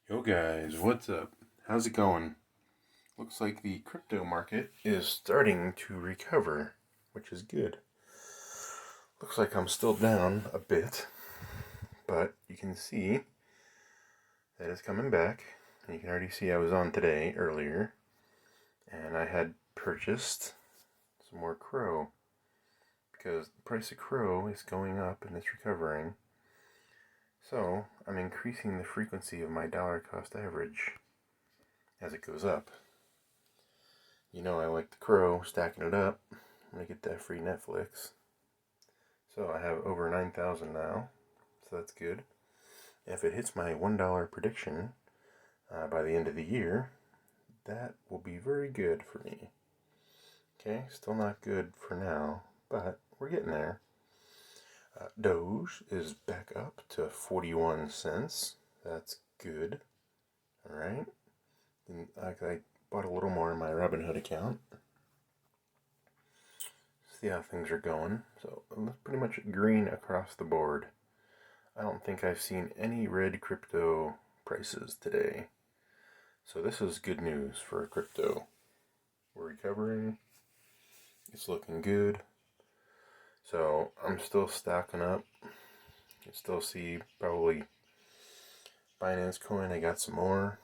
Yo guys, what's up? How's it going? Looks like the crypto market is starting to recover, which is good. Looks like I'm still down a bit, but you can see that it's coming back. And you can already see I was on today earlier, and I had purchased some more Crow because the price of Crow is going up and it's recovering. So I'm increasing the frequency of my dollar cost average as it goes up. You know I like the Crow, stacking it up. I'm going to get that free Netflix. So I have over 9,000 now, so that's good. If it hits my $1 prediction by the end of the year, that will be very good for me. Okay, still not good for now, but we're getting there. Doge is back up to 41 cents. That's good. Alright. I bought a little more in my Robinhood account. See how things are going. So pretty much green across the board. I don't think I've seen any red crypto prices today. So this is good news for crypto. We're recovering. It's looking good. So I'm still stocking up. You can still see probably Binance coin. I got some more.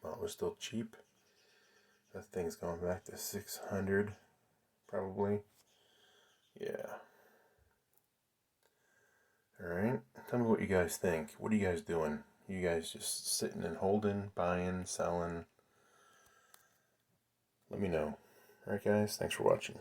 Well, it was still cheap. That thing's going back to 600 probably. Yeah. Alright, tell me what you guys think. What are you guys doing? You guys just sitting and holding, buying, selling? Let me know. Alright guys, thanks for watching.